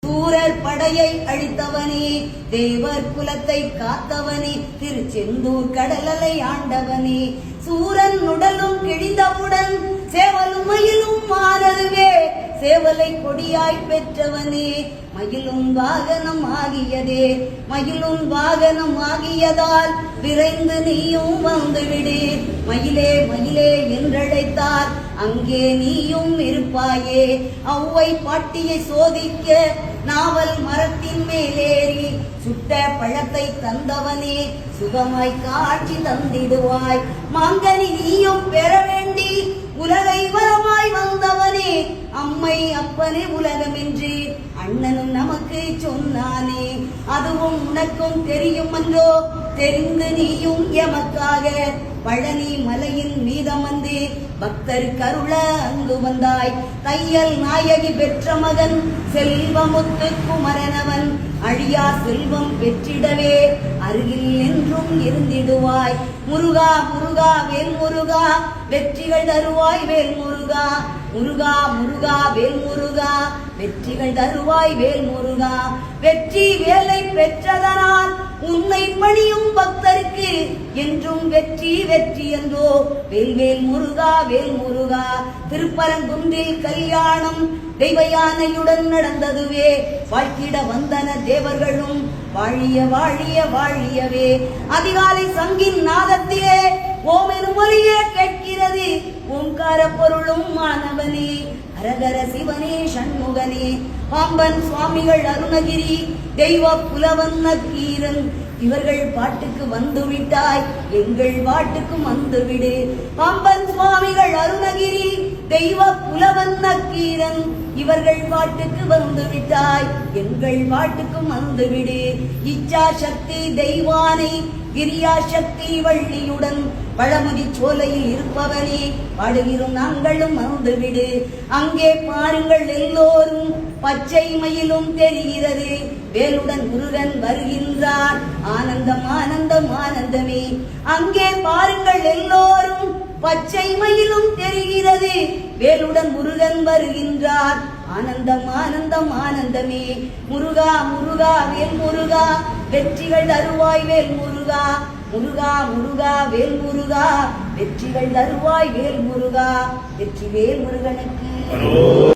சூரர் படையை அழித்தவனே, தேவர் குலத்தை காத்தவனே, திருச்செந்தூர் கடலலை ஆண்டவனே, சூரன் உடலும் கிழிந்தவுடன் சேவலும் மயிலும் மாறவே, சேவலை கொடியாய் பெற்றவனே, மயிலும் வாகனம் ஆகியதே, மயிலும் வாகனம் ஆகியதால் விரைந்து நீயும் வந்துவிடு, மயிலே மயிலே என்றழைத்தார் அங்கே நீயும் இருப்பாயே. ஔவை பாட்டியை சோதிக்க நாவல் மரத்தின் மேலேறி சுட்ட பழத்தை தந்தவனே, சுகமாய் காட்சி தந்திடுவாய். மாங்கனி நீயும் பெற வேண்டி உலகை வரமாய் வந்தவனே, அம்மை அப்பனே உலகமென்று அண்ணனும் நமக்கு சொன்னானே, அதுவும் உனக்கும் தெரியும் அன்றோ, தெரிந்து நீயும் எமக்காக பழனி மலையின் மீதமந்து பக்தர் கருள அங்கு வந்தாய். தையல் நாயகி பெற்ற மகன் செல்வமுத்து குமரனவன் அழியா செல்வம் பெற்றிடவே அருகில் என்றும் இருந்திடுவாய். முருகா முருகா வேல் முருகா, வெற்றிகள் தருவாய் வேல் முருகா, முருகா முருகா வேல் முருகா, வெற்றிகள் தருவாய் வேல் முருகா. வெற்றி வேலை பெற்றதனால் உன்னை பணியும் பக்தருக்கு என்றும் வெற்றி வெற்றி என்றோ, வேல்வேல் முருகா வேல் முருகா. திருப்பரங்குன்றில் கல்யாணம் தெய்வ யானையுடன் நடந்ததுவே, வாழ்த்திட வந்தன தேவர்களும் வாழிய வாழிய வாழியவே. அதிகாலை சங்கின் நாதத்திலே ஓம் எனும் ஒலியே கேட்கிறது, ஓங்கார பொருளும் மாணவனே, ஹரஹர சிவனே சண்முகனே. பாம்பன் சுவாமிகள் அருணகிரி, தெய்வ புலவன் நக்கீரன், இவர்கள் பாட்டுக்கு வந்துவிட்டாய் எங்கள் பாட்டுக்கும் வந்துவிடு. பாம்பன் சுவாமிகள் அருணகிரி, தெய்வ புலவன் நக்கீரன், இவர்கள் பாட்டுக்கு வந்துவிட்டாய் எங்கள் பாட்டுக்கும் வந்துவிடு. இச்சா சக்தி தெய்வானை, கிரியா சக்தி வள்ளியுடன் பழமுதி சோலையில் இருப்பவனே, பாடுகிறோம் நாங்களும் வந்துவிடு. அங்கே பாருங்கள் எல்லோரும் பச்சை மயிலும் தெரிகிறது, வேலுடன் முருகன் வருகின்றார், ஆனந்தம் ஆனந்தம் ஆனந்தமே. அங்கே பாருங்கள் எல்லோரும் பச்சை மயிலும் தெரிகிறது, வேலுடன் முருகன் வருகின்றார், ஆனந்தம் ஆனந்தம் ஆனந்தமே. முருகா முருகா வேல் முருகா, வெற்றிகள் தருவாய் வேல் முருகா, முருகா முருகா வேல் முருகா, வெற்றிகள் தருவாய் வேல் முருகா. வெற்றி வேல் முருகனுக்கு.